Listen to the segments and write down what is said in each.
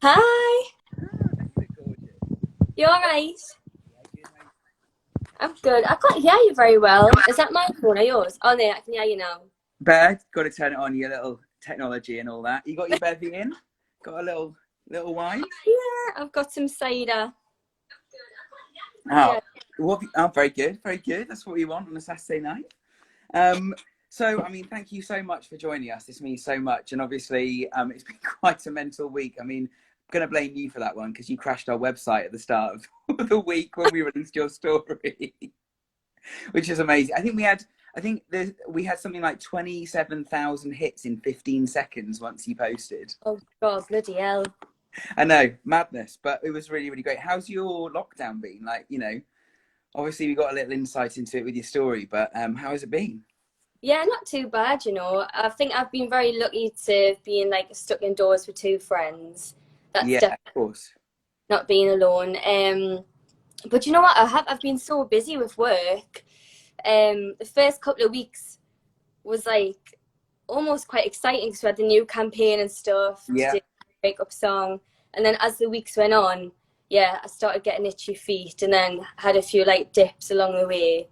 Hi, You look gorgeous. you alright? Yeah, good, mate. I'm good. I can't hear you very well. Is that my phone or yours? Oh, no, I can hear you now. Bed, got to turn it on, your little technology and all that. You got your bevy in? Got a little wine? Yeah, I've got some cider. Oh, Yeah. oh, very good, very good. That's what we want on a Saturday night. Um, so, I mean, thank you so much for joining us. This means so much. And obviously, it's been quite a mental week. I mean, I'm going to blame you for that one because you crashed our website at the start of the week when we released your story. Which is amazing. We had something like 27,000 hits in 15 seconds once you posted. Oh, God, bloody hell. I know, madness, but it was really, really great. How's your lockdown been? Like, obviously we got a little insight into it with your story, but how has it been? Yeah, not too bad, you know. I think I've been very lucky to being like stuck indoors with two friends. That's Yeah, definitely of course. not being alone. But you know what? I've been so busy with work. The first couple of weeks was like almost quite exciting because we had the new campaign and stuff to Yeah. do a breakup song. And then as the weeks went on, yeah, I started getting itchy feet and then had a few like dips along the way.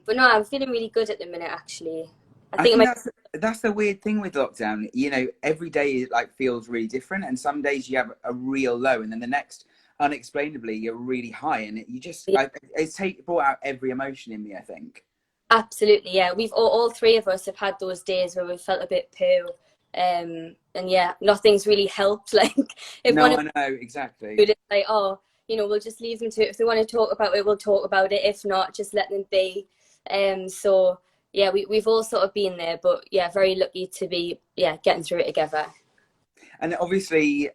But no, I'm feeling really good at the minute actually. I I think it think might. that's the weird thing with lockdown. Every day like feels really different, and some days you have a real low, and then the next, unexplainably, you're really high, and it brought out every emotion in me. I think. Absolutely, yeah. We've all three of us have had those days where we felt a bit poo. And yeah, nothing's really helped. Like if one No, of I know exactly. it's like, oh, you know, we'll just leave them to it. If they want to talk about it, we'll talk about it. If not, just let them be. So yeah, we've all sort of been there, but yeah, very lucky to be getting through it together. And obviously,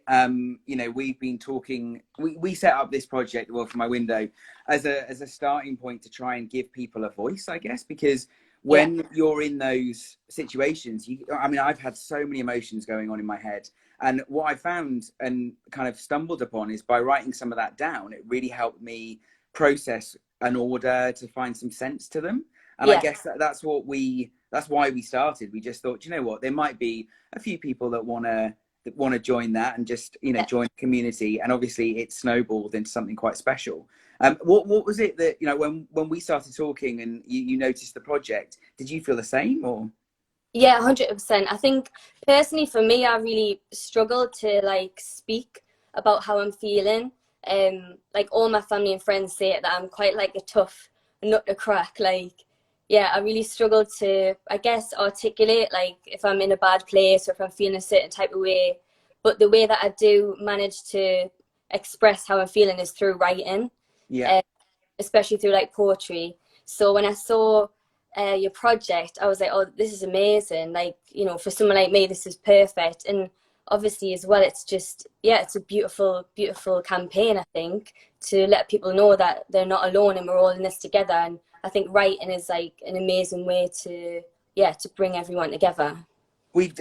we've been talking. We set up this project, well, from my window, as a starting point to try and give people a voice, I guess, because Yeah, when you're in those situations, I mean, I've had so many emotions going on in my head, and what I found and kind of stumbled upon is by writing some of that down, it really helped me process an order to find some sense to them. And I yeah, guess that's why we started. We just thought, you know what, there might be a few people that want to join that and just yeah. join the community, and obviously it snowballed into something quite special. What was it that when we started talking and you noticed the project, did you feel the same or? Yeah, 100%. I think personally for me, I really struggle to like speak about how I'm feeling. Like all my family and friends say it, that I'm quite like a tough nut to crack. Like, yeah, I really struggle to, I guess, articulate like if I'm in a bad place or if I'm feeling a certain type of way. But the way that I do manage to express how I'm feeling is through writing, Yeah. uh, especially through like poetry. So when I saw your project, I was like, oh, this is amazing. Like, you know, for someone like me, this is perfect. And obviously, as well, it's just, yeah, it's a beautiful, beautiful campaign, I think, to let people know that they're not alone and we're all in this together. And I think writing is like an amazing way to, yeah, to bring everyone together. We've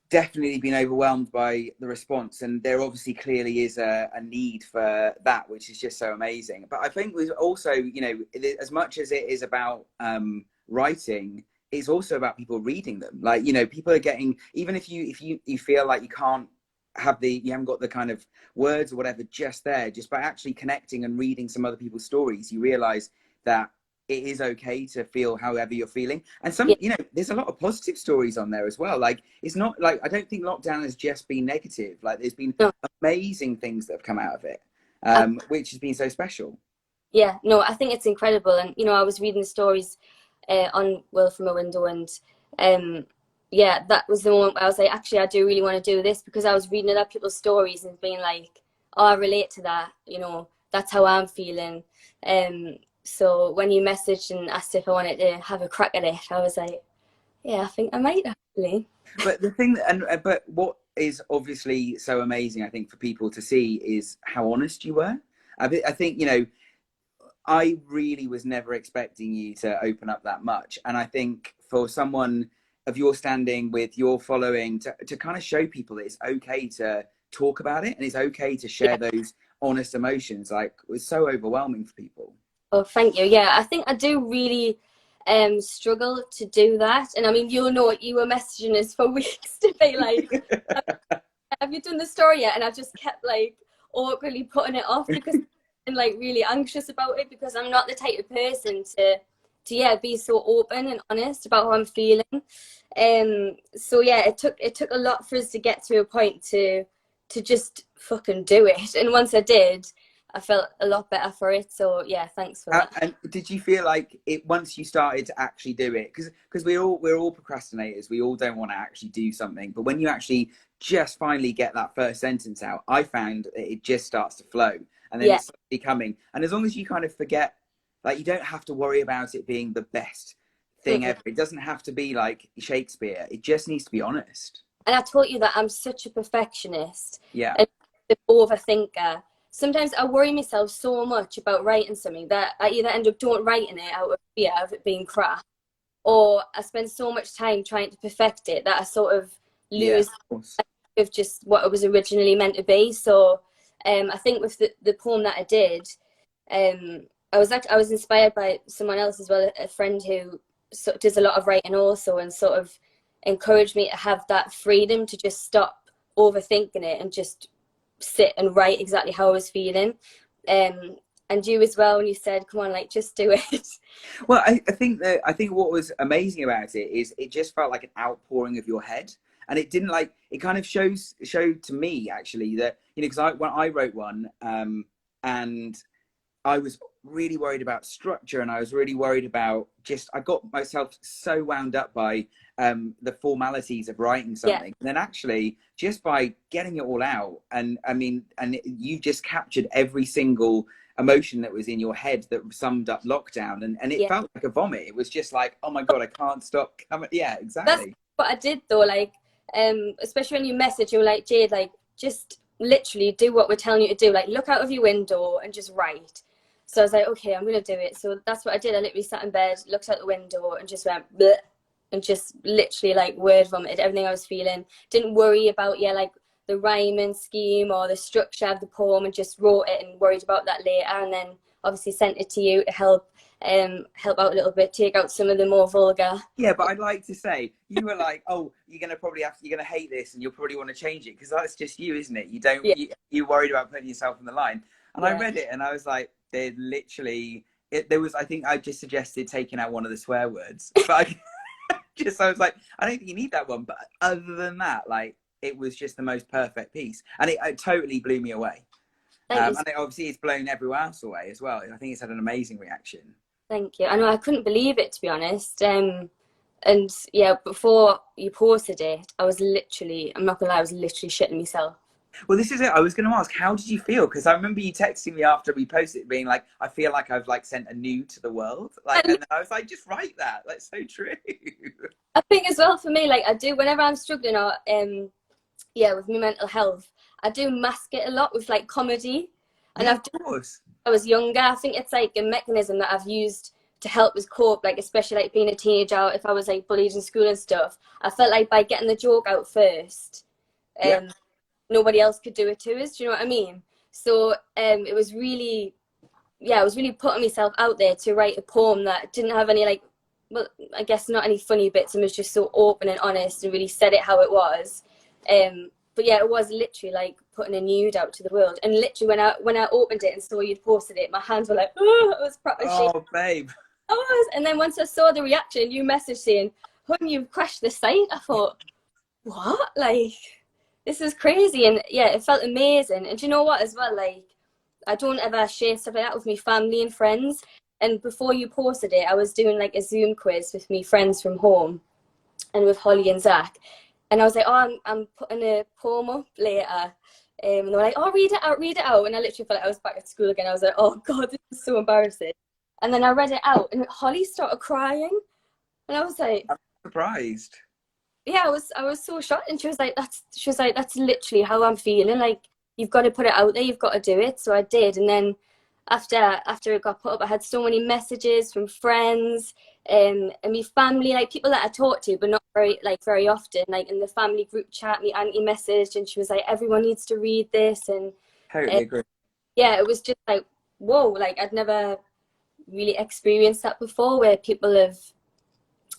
definitely been overwhelmed by the response, and there obviously clearly is a need for that, which is just so amazing. But I think we've also, as much as it is about writing, it's also about people reading them. Like, people are getting, even if you feel like you haven't got the kind of words or whatever just there, just by actually connecting and reading some other people's stories, you realize that it is okay to feel however you're feeling. And Yeah, there's a lot of positive stories on there as well. Like, it's not like, I don't think lockdown has just been negative. Like, there's been no, amazing things that have come out of it, I, which has been so special. yeah, no, I think it's incredible. And, you know, I was reading the stories on Will from a Window, and um, yeah, that was the moment where I was like, actually, I do really want to do this, because I was reading other people's stories and being like, oh, I relate to that, you know, that's how I'm feeling. So when you messaged and asked if I wanted to have a crack at it, I was like, yeah, I think I might actually. But the thing, but what is obviously so amazing, I think, for people to see is how honest you were. I think, I really was never expecting you to open up that much. And I think for someone of your standing with your following to kind of show people that it's okay to talk about it and it's okay to share Yeah. those honest emotions, like, was so overwhelming for people. Oh, thank you. Yeah, I think I do really struggle to do that. And I mean, you'll know, you were messaging us for weeks to be like, have you done the story yet? And I just kept like awkwardly putting it off because I'm like really anxious about it, because I'm not the type of person to yeah, be so open and honest about how I'm feeling. So yeah, it took a lot for us to get to a point to just fucking do it. And once I did, I felt a lot better for it. So yeah, thanks for that. And did you feel like it once you started to actually do it? Because we're all procrastinators. We all don't want to actually do something. But when you actually just finally get that first sentence out, I found that it just starts to flow, and then Yeah, it's slowly coming. And as long as you kind of forget, like you don't have to worry about it being the best thing mm-mm. ever. It doesn't have to be like Shakespeare. It just needs to be honest. And I told you that I'm such a perfectionist Yeah. and an overthinker. Sometimes I worry myself so much about writing something that I either end up don't writing it out of fear of it being crap, or I spend so much time trying to perfect it that I sort of Yeah. lose Of course. of just what it was originally meant to be. So I think with the poem that I did, I was inspired by someone else as well, a friend who does a lot of writing also, and sort of encouraged me to have that freedom to just stop overthinking it and just sit and write exactly how I was feeling. And you as well, when you said, come on, like just do it. Well, I think what was amazing about it is it just felt like an outpouring of your head, and it didn't like it kind of showed to me actually that because when I wrote one, and I was really worried about structure, and I was really worried about just I got myself so wound up by the formalities of writing Yeah, something. And then actually just by getting it all out, and I mean, and you just captured every single emotion that was in your head that summed up lockdown, and it yeah. felt like a vomit. It was just like, oh my god, I can't stop coming. Yeah, That's exactly. what I did though, like especially when you message, you were like, Jade, like just literally do what we're telling you to do, like look out of your window and just write. So I was like, okay, I'm gonna do it. So that's what I did. I literally sat in bed, looked out the window and just went bleh, and just literally like word vomited everything I was feeling. Didn't worry about like the rhyming scheme or the structure of the poem, and just wrote it and worried about that later, and then obviously sent it to you to help out a little bit, take out some of the more vulgar. Yeah, but I'd like to say you were like, oh, you're gonna hate this, and you'll probably want to change it because that's just you, isn't it? You don't Yeah, you're worried about putting yourself on the line. And I yeah. read it, and I was like, they literally there was I think I just suggested taking out one of the swear words, but I was like, I don't think you need that one. But other than that, like it was just the most perfect piece, and it totally blew me away. Thank you. And obviously it's blown everyone else away as well. I think it's had an amazing reaction. Thank you. I know I couldn't believe it, to be honest. And yeah, before you posted it, I was literally, I'm not gonna lie, I was literally shitting myself. Well, this is it. I was going to ask, how did you feel? Because I remember you texting me after we posted it, being like, "I feel like I've like sent a nude to the world." Like, And and I was like, "Just write that. That's so true." I think as well for me, like I do whenever I'm struggling or yeah, with my mental health, I do mask it a lot with like comedy. And Yeah, I've of course. I was younger, I think it's like a mechanism that I've used to help us cope, like especially like being a teenager, if I was like bullied in school and stuff. I felt like by getting the joke out first, Yeah. um, nobody else could do it to us. Do you know what I mean? So it was really, yeah, I was really putting myself out there to write a poem that didn't have any like, well, I guess not any funny bits, and was just so open and honest and really said it how it was. But yeah, it was literally like putting a nude out to the world. And literally when I opened it and saw you'd posted it, my hands were like, oh, it was proper shit. Oh, babe. I was. And then once I saw the reaction, you messaged saying, "Hun, you've crashed the site." I thought, what? Like, this is crazy. And yeah, it felt amazing. And do you know what as well? Like, I don't ever share stuff like that with my family and friends. And before you posted it, I was doing like a Zoom quiz with me friends from home and with Holly and Zach. And I was like, oh, I'm putting a poem up later. And they were like, oh, read it out, read it out. And I literally felt like I was back at school again. I was like, oh God, this is so embarrassing. And then I read it out and Holly started crying. And I was like, I'm surprised. yeah, I was so shocked. And she was like, that's literally how I'm feeling. Like, you've got to put it out there, you've got to do it. So I did. And then after it got put up, I had so many messages from friends and my family, like people that I talked to, but not very often. Like in the family group chat, my auntie messaged and she was like, everyone needs to read this. And Totally agree. yeah, it was just like, whoa, like I'd never really experienced that before, where people have,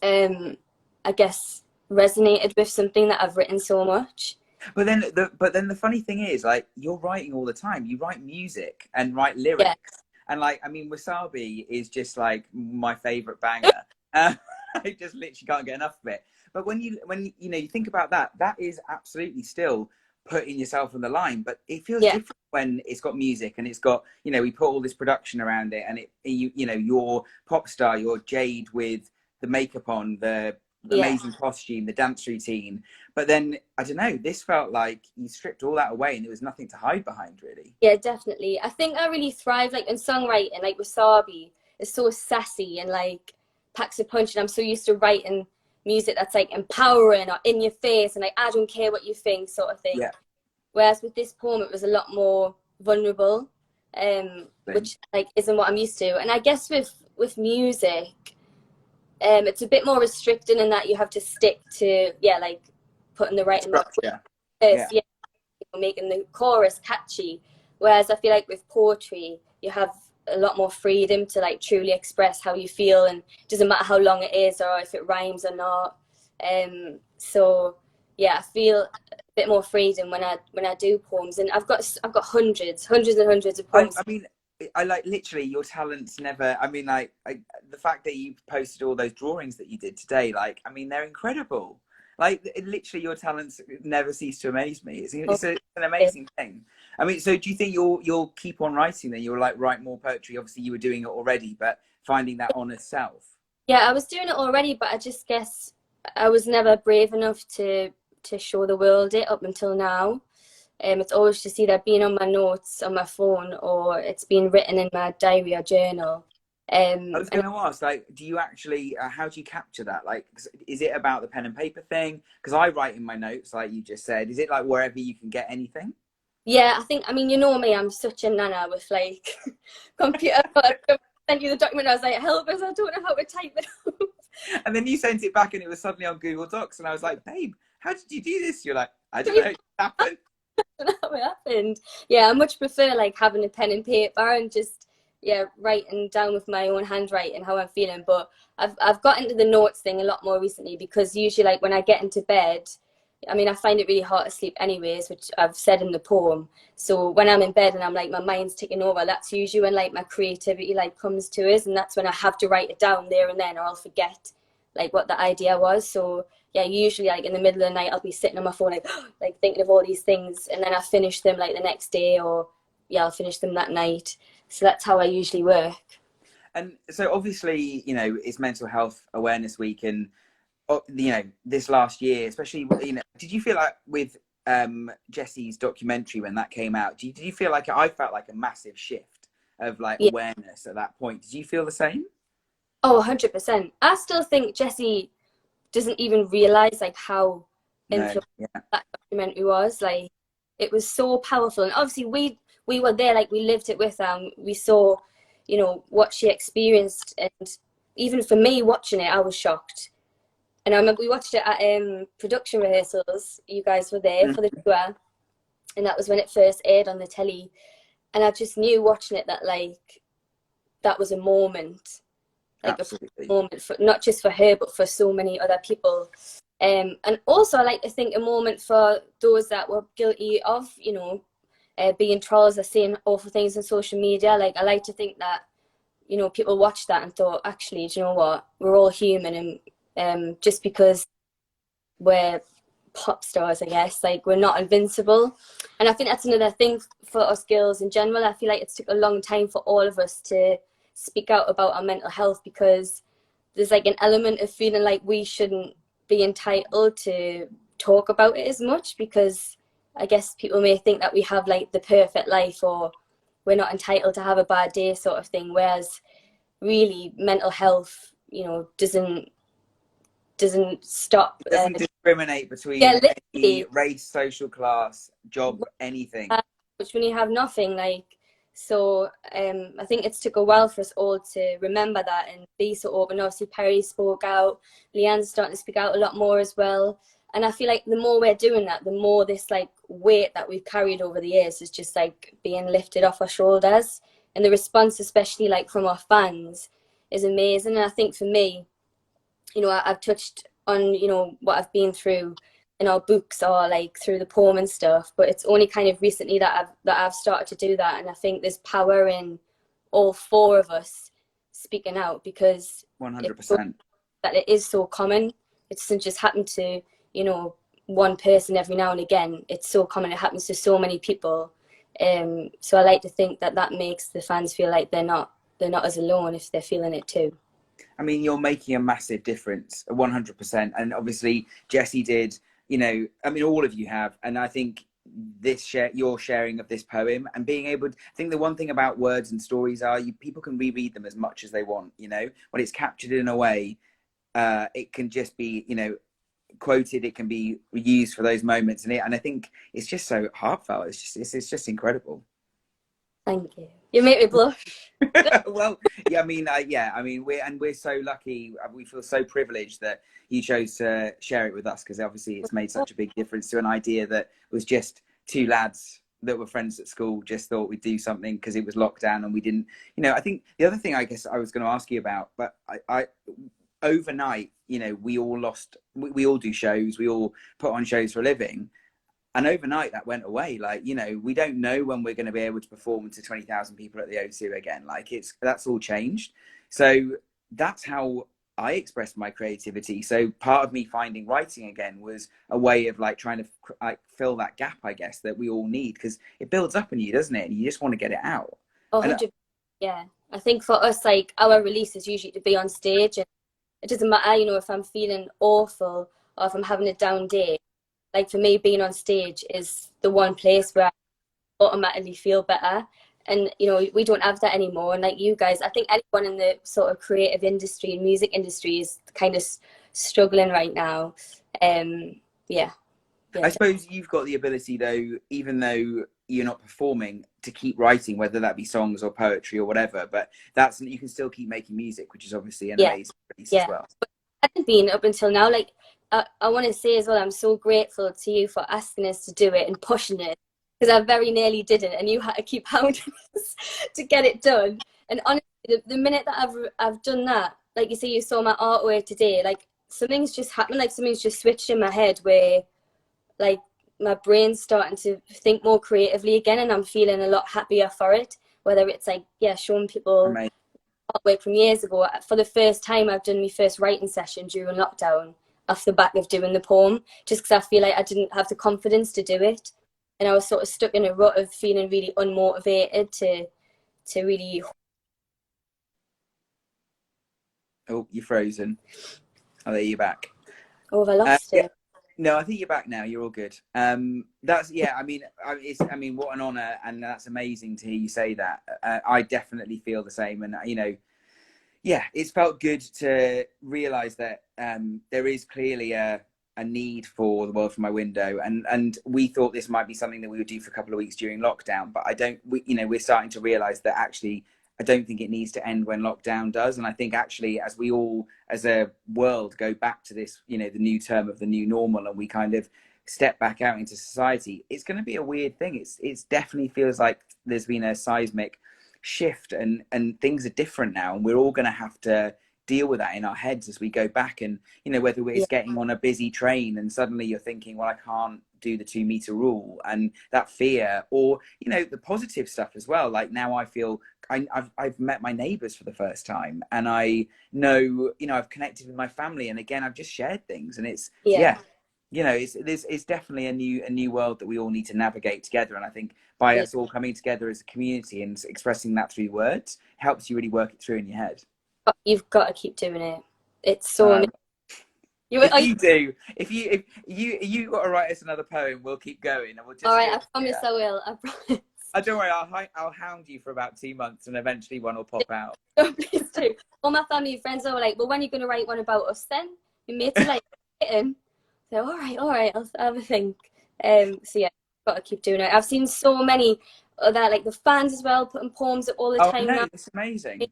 I guess, resonated with something that I've written so much. But then the funny thing is, like, you're writing all the time. You write music and write Yeah, lyrics, and like, I mean, Wasabi is just like my favorite banger. Uh, I just literally can't get enough of it. But when you think about that, that is absolutely still putting yourself on the line. But it feels yeah, different when it's got music and it's got, we put all this production around it, and you're pop star, you're Jade with the makeup on, the yeah. amazing costume, the dance routine. But then, I don't know, this felt like you stripped all that away and there was nothing to hide behind, really. Yeah, definitely. I think I really thrive like in songwriting. Like Wasabi is so sassy and like packs a punch, and I'm so used to writing music that's like empowering or in your face and like I don't care what you think sort of thing. Yeah. Whereas with this poem, it was a lot more vulnerable, Same. which like isn't what I'm used to. And I guess with music, it's a bit more restricting in that you have to stick to like putting the right in the Structure. Yeah. first, making the chorus catchy. Whereas I feel like with poetry, you have a lot more freedom to like truly express how you feel, and it doesn't matter how long it is or if it rhymes or not. So yeah, I feel a bit more freedom when I do poems, and I've got hundreds and hundreds of I, poems. I mean, I like literally your talents never. I mean, like the fact that you posted all those drawings that you did today, like, I mean, they're incredible. Like, literally, your talents never cease to amaze me. It's an amazing thing. I mean, so do you think you'll keep on writing? Then you'll like write more poetry. Obviously, you were doing it already, but finding that honest self. Yeah, I was doing it already, but I just guess I was never brave enough to show the world it up until now. It's always just either been on my notes on my phone or it's been written in my diary or journal. I was And going to ask, like, do you actually, how do you capture that? Like, is it about the pen and paper thing? Because I write in my notes, like you just said. Is it like wherever you can get anything? yeah, I mean, you know me, I'm such a nana with like computer. But I sent you the document, I was like, help us, I don't know how to type it up. And then you sent it back and it was suddenly on Google Docs. And I was like, babe, how did you do this? You're like, I don't know, it happened. How it happened. Yeah, I much prefer like having a pen and paper and just writing down with my own handwriting how I'm feeling. But I've got into the notes thing a lot more recently because usually like when I get into bed, I mean I find it really hard to sleep anyways, which I've said in the poem. So when I'm in bed and I'm like my mind's ticking over, that's usually when like my creativity like comes to us, and that's when I have to write it down there and then or I'll forget like what the idea was. So yeah, usually like in the middle of the night I'll be sitting on my phone like like thinking of all these things, and then I finish them like the next day, or I'll finish them that night. So that's how I usually work. And so obviously, it's Mental Health Awareness Week. And, this last year, especially, did you feel like with Jesse's documentary when that came out, did you feel like, I felt like a massive shift of like Yeah. awareness at that point? Did you feel the same? Oh, 100%. I still think Jesse doesn't even realize like how No. influential Yeah. that documentary was. Like it was so powerful, and obviously we were there, like we lived it with them. We saw, what she experienced, and even for me watching it, I was shocked. And I remember we watched it at production rehearsals. You guys were there for the tour, and that was when it first aired on the telly. And I just knew watching it that like that was a moment, like a Absolutely. moment for not just for her but for so many other people. And also I like to think a moment for those that were guilty of being trolls or saying awful things on social media. Like I like to think that people watched that and thought, actually, do you know what, we're all human, and just because we're pop stars, I guess, like we're not invincible. And I think that's another thing for us girls in general. I feel like it's took a long time for all of us to speak out about our mental health, because there's like an element of feeling like we shouldn't be entitled to talk about it as much, because I guess people may think that we have like the perfect life, or we're not entitled to have a bad day sort of thing, whereas really mental health doesn't stop. It doesn't discriminate Yeah, between any literally. race, social class, job, anything. Which when you have nothing, like, so I think it's took a while for us all to remember that and be so open. Obviously Perry spoke out, Leanne's starting to speak out a lot more as well, and I feel like the more we're doing that, the more this like weight that we've carried over the years is just like being lifted off our shoulders. And the response, especially like from our fans, is amazing. And I think for me, I've touched on what I've been through in our books or like through the poem and stuff. But it's only kind of recently that I've started to do that, and I think there's power in all four of us speaking out, because 100%. that it is so common. It doesn't just happen to, you know, one person every now and again. It's so common. It happens to so many people. So I like to think that that makes the fans feel like they're not as alone if they're feeling it too. I mean, you're making a massive difference, 100%. And obviously, Jessie did, you know, I mean, all of you have. And I think your sharing of this poem and being able to, I think the one thing about words and stories are people can reread them as much as they want, you know, when it's captured in a way, it can just be, you know, quoted, it can be used for those moments. And I think it's just so heartfelt. It's just incredible. Thank you. You make me blush. Well, yeah, I mean, we're so lucky. We feel so privileged that you chose to share it with us, because obviously it's made such a big difference to an idea that was just two lads that were friends at school just thought we'd do something because it was lockdown and we didn't. You know, I think the other thing I guess I was going to ask you about, but I overnight, you know, we all do shows, we all put on shows for a living. And overnight that went away. Like, you know, we don't know when we're going to be able to perform to 20,000 people at the O2 again. Like, that's all changed. So that's how I expressed my creativity. So part of me finding writing again was a way of like trying to like fill that gap, I guess, that we all need, because it builds up in you, doesn't it? And you just want to get it out. 100%. Yeah. I think for us, like, our release is usually to be on stage, and it doesn't matter, you know, if I'm feeling awful or if I'm having a down day. Like, for me, being on stage is the one place where I automatically feel better. And, you know, we don't have that anymore. And like you guys, I think anyone in the sort of creative industry and music industry is kind of struggling right now. Yeah. I suppose you've got the ability, though, even though you're not performing, to keep writing, whether that be songs or poetry or whatever. But you can still keep making music, which is obviously an amazing release as well. But it hasn't been up until now. Like, I want to say as well, I'm so grateful to you for asking us to do it and pushing it, because I very nearly didn't, and you had to keep hounding us to get it done. And honestly, the minute that I've done that, like you say, you saw my artwork today, like something's just happened, like something's just switched in my head where like my brain's starting to think more creatively again, and I'm feeling a lot happier for it. Whether it's like, showing people Amazing. artwork from years ago. For the first time, I've done my first writing session during lockdown off the back of doing the poem, just because I feel like I didn't have the confidence to do it. And I was sort of stuck in a rut of feeling really unmotivated to really... Oh, you're frozen. Oh, there you're back. Oh, have I lost it? No, I think you're back now. You're all good. That's, yeah, I mean, what an honor, and that's amazing to hear you say that. I definitely feel the same, and you know, yeah, it's felt good to realize that there is clearly a need for The World From My Window, and we thought this might be something that we would do for a couple of weeks during lockdown, but we're starting to realize that actually I don't think it needs to end when lockdown does. And I think actually, as we all as a world go back to this, you know, the new term of the new normal, and we kind of step back out into society, it's going to be a weird thing. It's definitely feels like there's been a seismic shift, and things are different now, and we're all going to have to deal with that in our heads as we go back. And you know, whether it's getting on a busy train and suddenly you're thinking, well, I can't do the 2-meter rule, and that fear, or you know, the positive stuff as well. Like now I feel I've met my neighbors for the first time, and I know, you know, I've connected with my family, and again I've just shared things, and it's you know, it's definitely a new world that we all need to navigate together. And I think by us all coming together as a community and expressing that through words helps you really work it through in your head. You've got to keep doing it. It's so amazing. If you got to write us another poem, we'll keep going, and we'll just. All right, I promise I will. I promise. Don't worry, I'll hound you for about 2 months, and eventually one will pop out. Oh, please do. All my family and friends are like, well, when are you going to write one about us then? Your mates are like, hitting. So all right, I'll have a think. So yeah, got to keep doing it. I've seen so many that, like the fans as well, putting poems up all the time. No, it's amazing.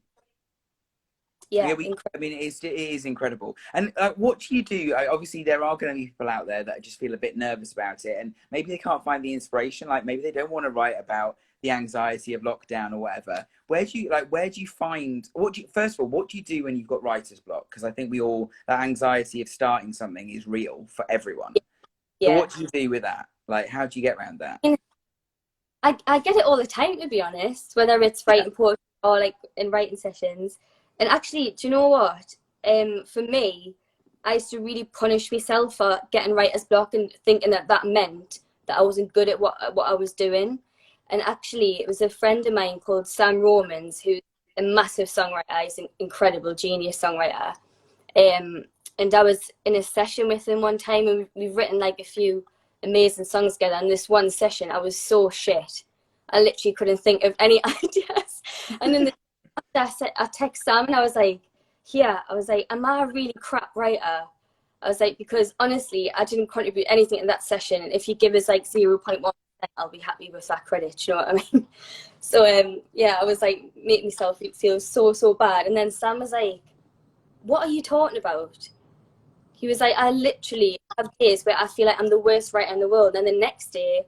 Yeah, I mean, it is incredible. And what do you do? Obviously, there are going to be people out there that just feel a bit nervous about it, and maybe they can't find the inspiration. Like maybe they don't want to write about the anxiety of lockdown or whatever. Where do you find? First of all, what do you do when you've got writer's block? Because I think that anxiety of starting something is real for everyone. So Yeah. what do you do with that? Like, how do you get around that? I get it all the time, to be honest, whether it's Yeah. writing poetry or like in writing sessions. And actually, do you know what? For me, I used to really punish myself for getting writer's block and thinking that that meant that I wasn't good at what I was doing. And actually, it was a friend of mine called Sam Romans, who's a massive songwriter. He's an incredible genius songwriter. Um, and I was in a session with him one time, and we've written like a few amazing songs together. And this one session, I was so shit. I literally couldn't think of any ideas. And then I text Sam and I was like, "Here," I was like, "Am I a really crap writer?" I was like, because honestly, I didn't contribute anything in that session. And if you give us like 0.1%, I'll be happy with that credit. You know what I mean? So yeah, I was like, make myself feel so bad. And then Sam was like, "What are you talking about?" He was like, "I literally have days where I feel like I'm the worst writer in the world, and the next day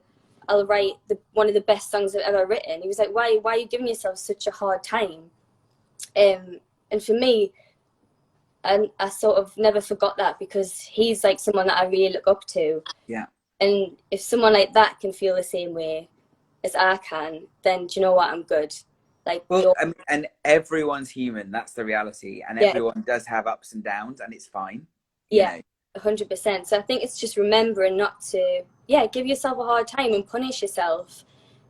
I'll write one of the best songs I've ever written." He was like, why are you giving yourself such a hard time? And for me, I sort of never forgot that, because he's like someone that I really look up to. Yeah. And if someone like that can feel the same way as I can, then do you know what? I'm good. Like, Well, and everyone's human. That's the reality. And yeah, everyone does have ups and downs, and it's fine, you yeah, know. 100%. So I think it's just remembering not to, yeah, give yourself a hard time and punish yourself,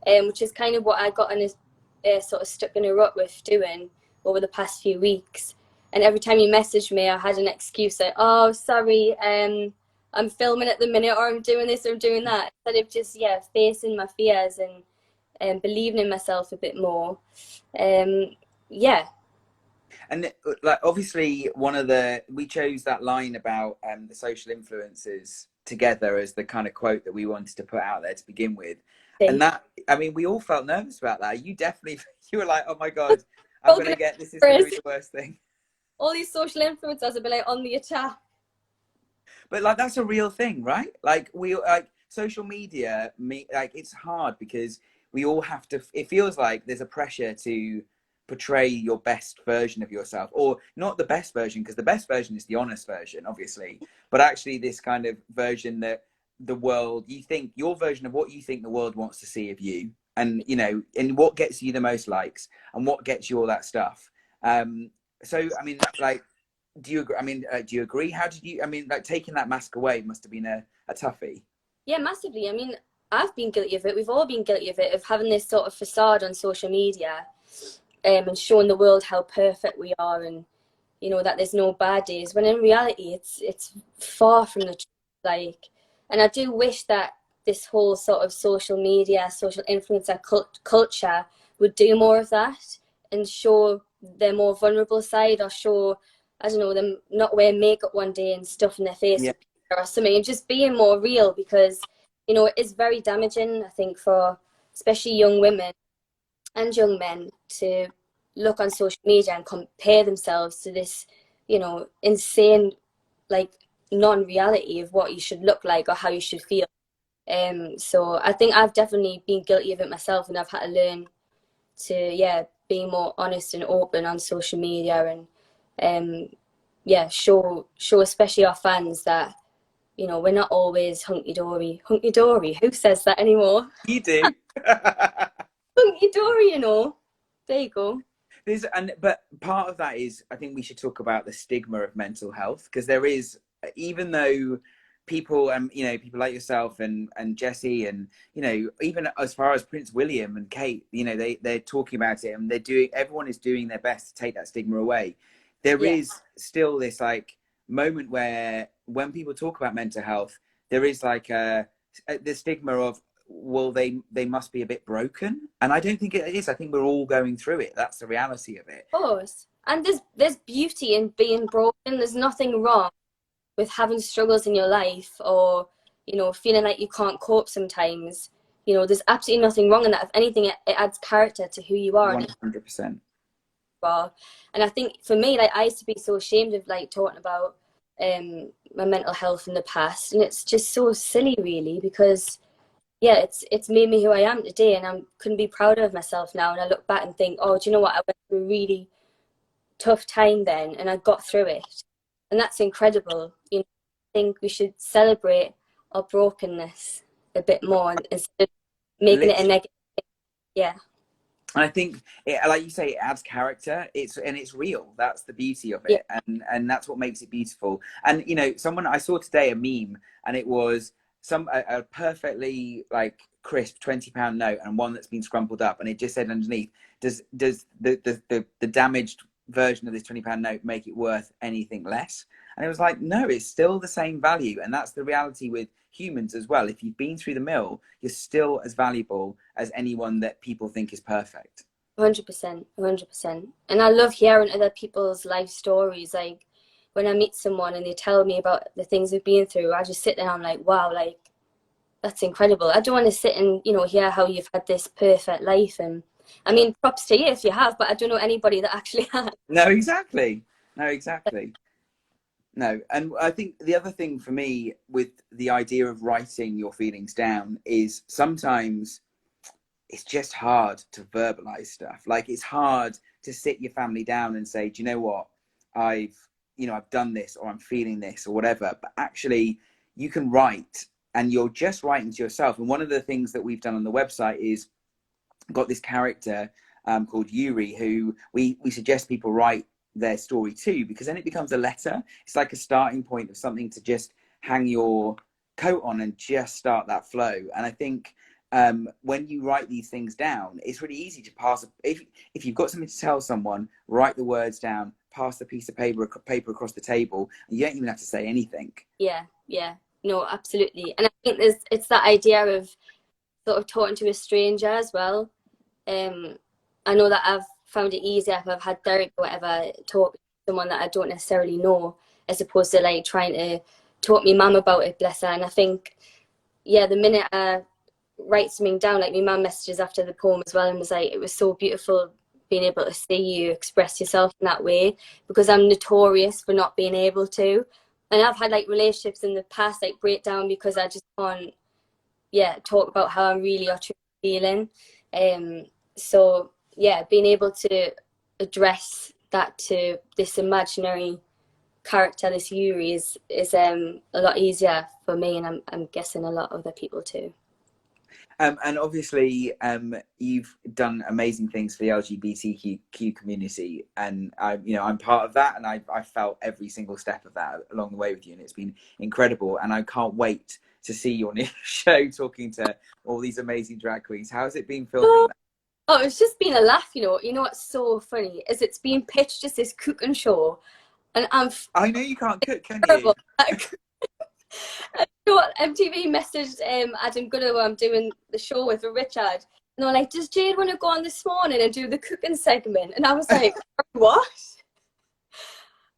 which is kind of what I got in a sort of stuck in a rut with doing over the past few weeks. And every time you messaged me, I had an excuse like, "Oh, sorry, I'm filming at the minute, or I'm doing this, or I'm doing that." Instead of just, yeah, facing my fears and believing in myself a bit more. Yeah, And like, obviously, we chose that line about the social influences together as the kind of quote that we wanted to put out there to begin with. And see, that, I mean, we all felt nervous about that. You definitely, you were like, "Oh my God, this is going to be the worst thing." all these social influencers have been like on the attack. But like, that's a real thing, right? Like, we like social media, like, it's hard because we all have to, it feels like there's a pressure to portray your best version of yourself, or not the best version, because the best version is the honest version, obviously, but actually this kind of version that the world, you think your version of what you think the world wants to see of you, and you know, and what gets you the most likes and what gets you all that stuff. So I mean, like, do you agree? I mean, do you agree? How did you? I mean, like, taking that mask away must have been a toughie. Yeah, massively. I mean, I've been guilty of it. We've all been guilty of it, of having this sort of facade on social media, and showing the world how perfect we are, and you know that there's no bad days. When in reality, it's far from the truth. Like, and I do wish that this whole sort of social media, social influencer culture would do more of that and show their more vulnerable side, or show, I don't know, them not wear makeup one day and stuff in their face Yeah, or something, and just being more real, because you know it is very damaging, I think, for especially young women and young men to look on social media and compare themselves to this, you know, insane, like, non-reality of what you should look like or how you should feel. So I think I've definitely been guilty of it myself, and I've had to learn to, yeah, be more honest and open on social media, and yeah, show especially our fans that, you know, we're not always hunky dory. Hunky dory, who says that anymore? you do. Hunky dory, you know. There you go. But part of that is, I think we should talk about the stigma of mental health, because there is, even though people, you know, people like yourself and Jesse, and you know, even as far as Prince William and Kate, you know, they're talking about it, and everyone is doing their best to take that stigma away. There Yeah. is still this like moment where when people talk about mental health, there is like the stigma of, well, they must be a bit broken, and I don't think it is. I think we're all going through it. That's the reality of it. Of course. And there's beauty in being broken. There's nothing wrong with having struggles in your life, or, you know, feeling like you can't cope sometimes. You know, there's absolutely nothing wrong in that. If anything, it adds character to who you are and who 100%. you are. And I think for me, like, I used to be so ashamed of like talking about my mental health in the past, and it's just so silly, really, because yeah, it's made me who I am today, and I couldn't be prouder of myself now. And I look back and think, oh, do you know what? I went through a really tough time then, and I got through it, and that's incredible. You know, I think we should celebrate or brokenness a bit more instead of making it a Literally. negative. Yeah, And I think, like you say, it adds character. It's real. That's the beauty of yeah, it, and that's what makes it beautiful. And you know, someone I saw today a meme, and it was a perfectly like crisp £20 note and one that's been scrumpled up, and it just said underneath, does the damaged version of this £20 note make it worth anything less? And it was like, no, it's still the same value, and that's the reality with humans as well. If you've been through the mill, you're still as valuable as anyone that people think is perfect. 100%, 100%. And I love hearing other people's life stories. Like when I meet someone and they tell me about the things they've been through, I just sit there and I'm like, wow, like that's incredible. I don't want to sit and, you know, hear how you've had this perfect life. And I mean, props to you if you have, but I don't know anybody that actually has. No, exactly. No, exactly. No, and I think the other thing for me with the idea of writing your feelings down is sometimes it's just hard to verbalize stuff. Like it's hard to sit your family down and say, do you know what? I've, I've done this or I'm feeling this or whatever. But actually you can write and you're just writing to yourself. And one of the things that we've done on the website is got this character called Yuri, who we suggest people write their story to, because then it becomes a letter. It's like a starting point of something to just hang your coat on and just start that flow. And I think when you write these things down, it's really easy to pass. If you've got something to tell someone, write the words down, pass the piece of paper across the table, and you don't even have to say anything. Yeah, yeah, no, absolutely. And I think it's that idea of sort of talking to a stranger as well. I know that I've found it easier if I've had therapy or whatever, talk to someone that I don't necessarily know, as opposed to like trying to talk my mum about it, bless her. And I think, yeah, the minute I write something down, like my mum messages after the poem as well and was like, it was so beautiful being able to see you express yourself in that way, because I'm notorious for not being able to. And I've had like relationships in the past like break down because I just can't, yeah, talk about how I'm really or truly feeling. So yeah, being able to address that to this imaginary character, this Yuri, is a lot easier for me, and I'm guessing a lot of other people too. And obviously, you've done amazing things for the LGBTQ community, and I'm part of that, and I felt every single step of that along the way with you, and it's been incredible. And I can't wait to see your new show, talking to all these amazing drag queens. How has it been filming that? Oh, it's just been a laugh, you know. You know what's so funny is it's being pitched as this cooking show, and I'm I know you can't cook, can you? terrible. You know what? MTV messaged Adam Gooder, who I'm doing the show with, Richard, and they were like, "Does Jade want to go on this morning and do the cooking segment?" And I was like, "What?"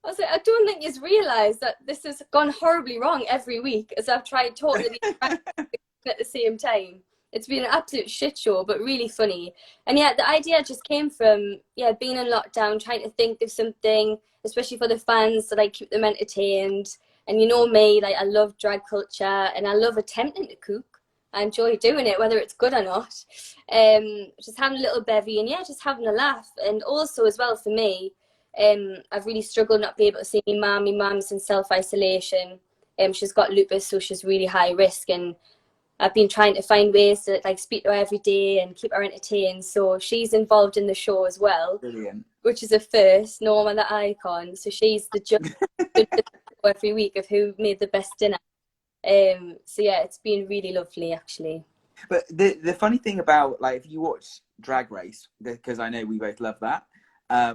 I was like, "I don't think you've realised that this has gone horribly wrong every week as I've tried talking to these at the same time. It's been an absolute shit show, but really funny." And yeah, the idea just came from, yeah, being in lockdown, trying to think of something, especially for the fans, to like keep them entertained. And you know me, like I love drag culture and I love attempting to cook. I enjoy doing it, whether it's good or not. Just having a little bevy and yeah, just having a laugh. And also as well for me, I've really struggled not being able to see my mum. My mum's in self-isolation. She's got lupus, so she's really high risk, and I've been trying to find ways to like speak to her every day and keep her entertained. So she's involved in the show as well, Brilliant. which is a first. Norma the icon, so she's the judge every week of who made the best dinner. So yeah, it's been really lovely actually. But the funny thing about, like, if you watch Drag Race, because I know we both love that, a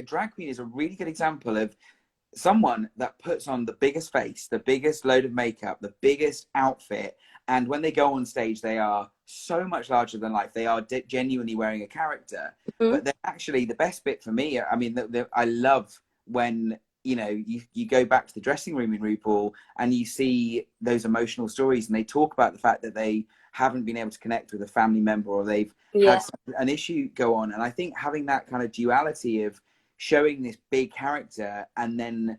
drag queen is a really good example of someone that puts on the biggest face, the biggest load of makeup, the biggest outfit, and when they go on stage, they are so much larger than life. They are genuinely wearing a character. Mm-hmm. But they're actually the best bit for me. I mean, I love when you go back to the dressing room in RuPaul and you see those emotional stories, and they talk about the fact that they haven't been able to connect with a family member, or they've had an issue go on. And I think having that kind of duality of showing this big character and then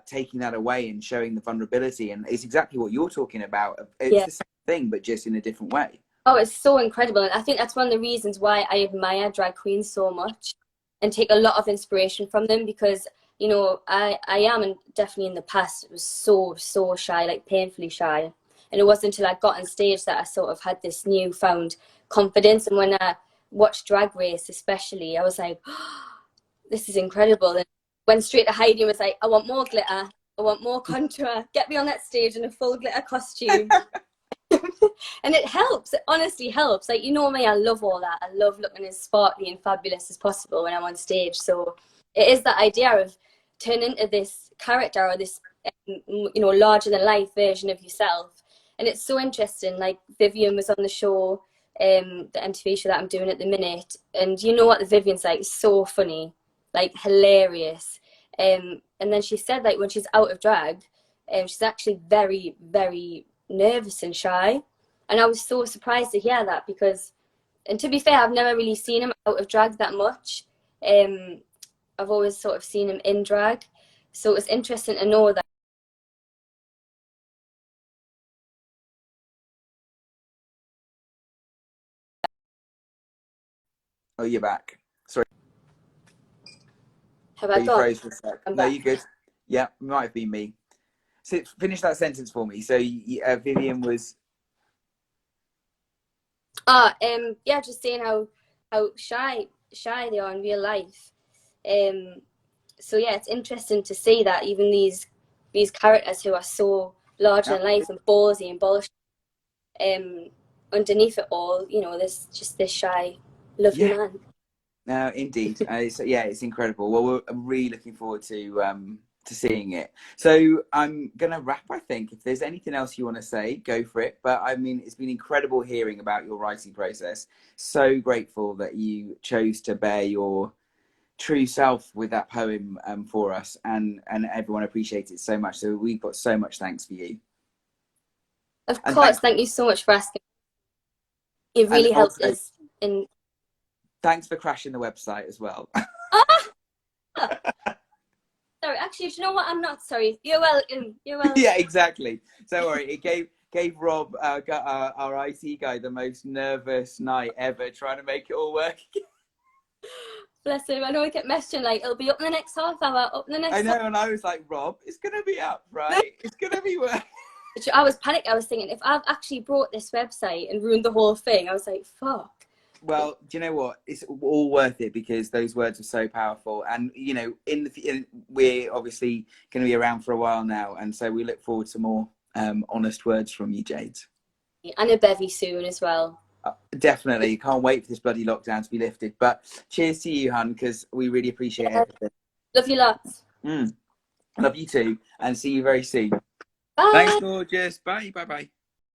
taking that away and showing the vulnerability, and it's exactly what you're talking about. It's the same thing, but just in a different way. Oh, it's so incredible. And I think that's one of the reasons why I admire drag queens so much and take a lot of inspiration from them, because you know, I am, and definitely in the past, it was so shy, like painfully shy. And it wasn't until I got on stage that I sort of had this newfound confidence. And when I watched Drag Race, especially, I was like, oh, this is incredible. And went straight to Heidi and was like, I want more glitter. I want more contour. Get me on that stage in a full glitter costume. And it helps. It honestly helps. Like, you know me, I love all that. I love looking as sparkly and fabulous as possible when I'm on stage. So it is that idea of turning into this character or this, you know, larger than life version of yourself. And it's so interesting. Like, Vivian was on the show, the MTV show that I'm doing at the minute. And you know what the Vivian's like? So funny, like hilarious. And then she said, like, when she's out of drag, she's actually very, very nervous and shy. And I was so surprised to hear that because, and to be fair, I've never really seen him out of drag that much. I've always sort of seen him in drag. So it was interesting to know that. Oh, you're back. Sorry, Have I you gone? froze for a sec. I'm No, back. you're good. Yeah, it might have been me. So finish that sentence for me. So Vivian was. Yeah, just saying how shy they are in real life. So yeah, it's interesting to see that even these characters who are so larger than life and ballsy and bullshit, underneath it all, you know, there's just this shy, lovely man. No, indeed. It's incredible. Well, I'm really looking forward to seeing it. So I'm gonna wrap. I think if there's anything else you want to say, go for it. But I mean, it's been incredible hearing about your writing process. So grateful that you chose to bear your true self with that poem for us, and everyone appreciates it so much. So we've got so much thanks for you. Of And course, thank you so much for asking. It really helped also, us in. thanks for crashing the website as well. Sorry, actually, do you know what? I'm not sorry. You're welcome. You're welcome. Yeah, exactly. Don't worry. It gave Rob, our IT guy, the most nervous night ever trying to make it all work. Bless him. I know I kept messaging like it'll be up in the next half hour. Up in the next. I know, and I was like, Rob, it's gonna be up, right? It's gonna be work. I was panicked. I was thinking if I've actually brought this website and ruined the whole thing, I was like, fuck. Well, do you know what? It's all worth it because those words are so powerful. And, you know, we're obviously going to be around for a while now. And so we look forward to more honest words from you, Jade. And a bevy soon as well. Definitely. Can't wait for this bloody lockdown to be lifted. But cheers to you, hun, because we really appreciate everything. Love you lots. Love you too. And see you very soon. Bye. Thanks, gorgeous. Bye. Bye-bye.